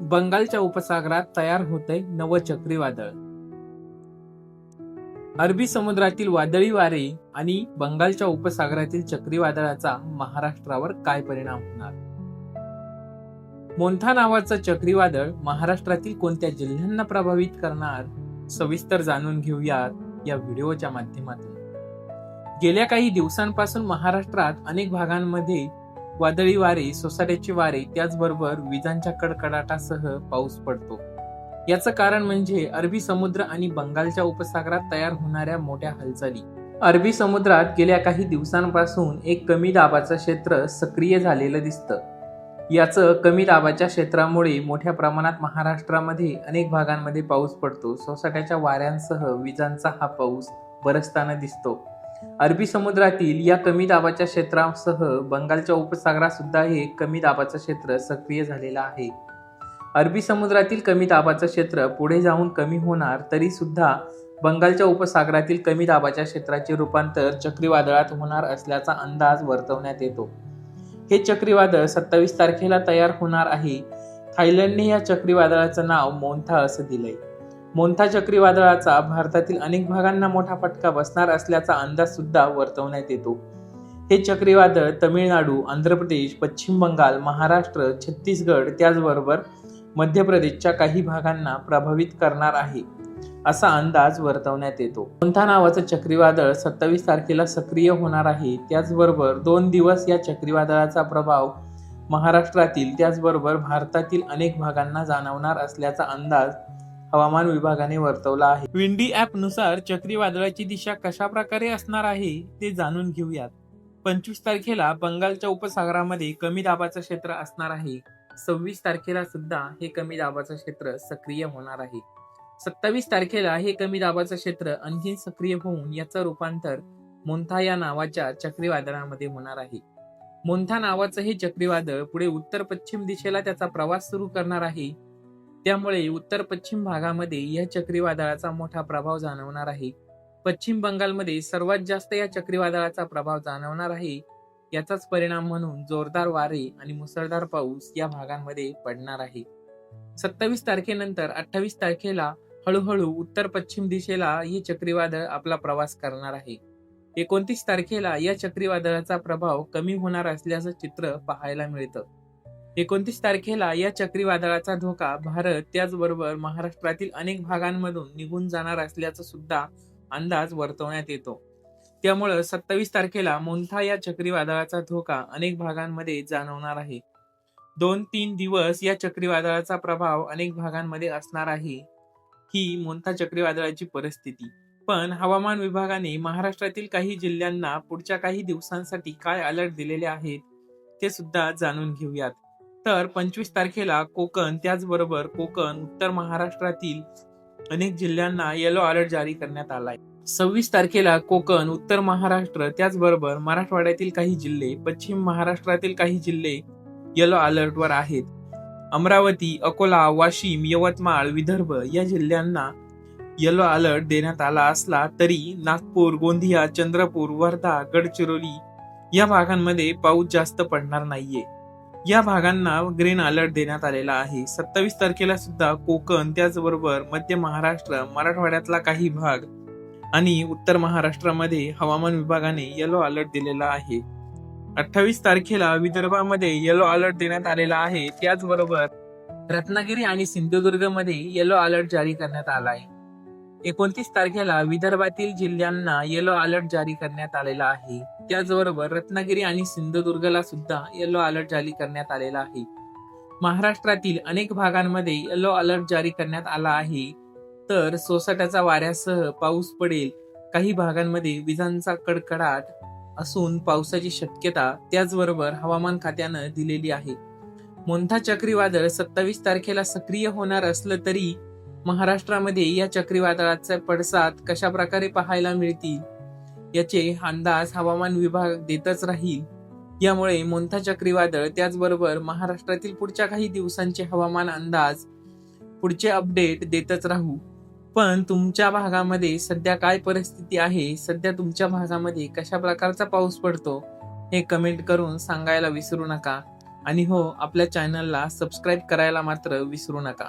बंगालच्या उपसागरात तयार होतंय नवं चक्रीवादळ. अरबी समुद्रातील वादळी वारे आणि बंगालच्या उपसागरातील चक्रीवादळाचा महाराष्ट्रावर काय परिणाम होणार? मोन्था नावाचं चक्रीवादळ महाराष्ट्रातील कोणत्या जिल्ह्यांना प्रभावित करणार? सविस्तर जाणून घेऊयात या व्हिडिओच्या माध्यमातून. गेल्या काही दिवसांपासून महाराष्ट्रात अनेक भागांमध्ये वादळी वारे, सोसाट्याचे वारे, त्याचबरोबर विजांच्या कडकडाटासह पाऊस पडतो. याचं कारण म्हणजे अरबी समुद्र आणि बंगालच्या उपसागरात तयार होणाऱ्या मोठ्या हालचाली. अरबी समुद्रात गेल्या काही दिवसांपासून एक कमी दाबाचं क्षेत्र सक्रिय झालेलं दिसतं. याचं कमी दाबाच्या क्षेत्रामुळे मोठ्या प्रमाणात महाराष्ट्रामध्ये अनेक भागांमध्ये पाऊस पडतो. सोसाट्याच्या वाऱ्यांसह विजांचा हा पाऊस बरसताना दिसतो. अरबी समुद्रातील या कमी दाबाच्या क्षेत्रासह बंगालच्या उपसागरात सुद्धा हे कमी दाबाचं क्षेत्र सक्रिय झालेलं आहे. अरबी समुद्रातील कमी दाबाचं क्षेत्र पुढे जाऊन कमी होणार तरी सुद्धा बंगालच्या उपसागरातील कमी दाबाच्या क्षेत्राचे रूपांतर चक्रीवादळात होणार असल्याचा अंदाज वर्तवण्यात येतो. हे चक्रीवादळ 27 तारखेला तयार होणार आहे. थायलंडने या चक्रीवादळाचं नाव मोन्था असं दिलंय. मोन्था चक्रीवादळाचा भारतातील अनेक भागांना मोठा फटका बसणार असल्याचा अंदाज सुद्धा वर्तवण्यात येतो. हे चक्रीवादळ तमिळनाडू, आंध्र प्रदेश, पश्चिम बंगाल, महाराष्ट्र, छत्तीसगड, त्याचबरोबर मध्य प्रदेशच्या काही भागांना प्रभावित करणार आहे असा अंदाज वर्तवण्यात येतो. मोन्था नावाचं चक्रीवादळ 27 तारखेला सक्रिय होणार आहे. त्याचबरोबर 2 दिवस या चक्रीवादळाचा प्रभाव महाराष्ट्रातील त्याचबरोबर भारतातील अनेक भागांना जाणवणार असल्याचा अंदाज हवामान विभागाने वर्तवला आहे. विंडी ॲप नुसार चक्रीवादळाची दिशा कशा प्रकारे असणार आहे ते जाणून घेऊयात. 25 तारखेला बंगालच्या उपसागरामध्ये कमी दाबाचं क्षेत्र असणार आहे. 26 तारखेला सुद्धा हे कमी दाबाचं क्षेत्र सक्रिय होणार आहे. 27 तारखेला हे कमी दाबाचं क्षेत्र आणखी सक्रिय होऊन याचं रूपांतर मोन्था या नावाच्या चक्रीवादळामध्ये होणार आहे. मोन्था नावाचं हे चक्रीवादळ पुढे उत्तर पश्चिम दिशेला त्याचा प्रवास सुरू करणार आहे. त्यामुळे उत्तर पश्चिम भागामध्ये या चक्रीवादळाचा मोठा प्रभाव जाणवणार आहे. पश्चिम बंगालमध्ये सर्वात जास्त या चक्रीवादळाचा प्रभाव जाणवणार आहे. याचाच परिणाम म्हणून जोरदार वारे आणि मुसळधार पाऊस या भागांमध्ये पडणार आहे. 27 तारखेनंतर 28 तारखेला हळूहळू उत्तर पश्चिम दिशेला हे चक्रीवादळ आपला प्रवास करणार आहे. 29 तारखेला या चक्रीवादळाचा प्रभाव कमी होणार असल्याचं चित्र पाहायला मिळतं. 29 तारखेला या चक्रीवादळाचा धोका भारत त्याचबरोबर महाराष्ट्रातील अनेक भागांमधून निघून जाणार असल्याचा सुद्धा अंदाज वर्तवण्यात येतो. त्यामुळं 27 तारखेला मोन्था या चक्रीवादळाचा धोका अनेक भागांमध्ये जाणवणार आहे. 2-3 दिवस या चक्रीवादळाचा प्रभाव अनेक भागांमध्ये असणार आहे. ही मोन्था चक्रीवादळाची परिस्थिती. पण हवामान विभागाने महाराष्ट्रातील काही जिल्ह्यांना पुढच्या काही दिवसांसाठी काय अलर्ट दिलेले आहेत ते सुद्धा जाणून घेऊयात. तर 25 तारखेला कोकण त्याचबरोबर उत्तर महाराष्ट्रातील अनेक जिल्ह्यांना येलो अलर्ट जारी करण्यात आलाय. 26 तारखेला कोकण, उत्तर महाराष्ट्र त्याचबरोबर मराठवाड्यातील काही जिल्हे, पश्चिम महाराष्ट्रातील काही जिल्हे येलो अलर्टवर आहेत. अमरावती, अकोला, वाशिम, यवतमाळ, विदर्भ या जिल्ह्यांना येलो अलर्ट देण्यात आला असला तरी नागपूर, गोंदिया, चंद्रपूर, वर्धा, गडचिरोली या भागांमध्ये पाऊस जास्त पडणार नाहीये. या भागांना ग्रीन अलर्ट देण्यात आलेला आहे. 27 तारखेला सुद्धा कोकण त्याचबरोबर मध्य महाराष्ट्र, मराठवाड्यातला काही भाग आणि उत्तर महाराष्ट्रामध्ये हवामान विभागाने येलो अलर्ट दिलेला आहे. 28 तारखेला विदर्भामध्ये येलो अलर्ट देण्यात आलेला आहे. त्याचबरोबर रत्नागिरी आणि सिंधुदुर्ग मध्ये येलो अलर्ट जारी करण्यात आला आहे. 29 तारखेला विदर्भातील जिल्ह्यांना येलो अलर्ट जारी करण्यात आलेला आहे. त्याचबरोबर रत्नागिरी आणि सिंधुदुर्गला सुद्धा येलो अलर्ट जारी करण्यात आलेला आहे. महाराष्ट्रातील अनेक भागांमध्ये येलो अलर्ट जारी करण्यात आला आहे. तर सोसाट्याचा वाऱ्यासह पाऊस पडेल. काही भागांमध्ये विजांचा कडकडाट असून पावसाची शक्यता त्याचबरोबर हवामान खात्यानं दिलेली आहे. मोन्था चक्रीवादळ 27 तारखेला सक्रिय होणार असलं तरी महाराष्ट्रामध्ये या चक्रीवादळाचे पडसाद कशा प्रकारे पाहायला मिळतील याचे अंदाज हवामान विभाग देतच राहील. यामुळे मोन्था चक्रीवादळ त्याचबरोबर महाराष्ट्रातील पुढच्या काही दिवसांचे हवामान अंदाज पुढचे अपडेट देतच राहू. पण तुमच्या भागामध्ये सध्या काय परिस्थिती आहे, सध्या तुमच्या भागामध्ये कशा प्रकारचा पाऊस पडतो हे कमेंट करून सांगायला विसरू नका. आणि हो, आपल्या चॅनलला सबस्क्राईब करायला मात्र विसरू नका.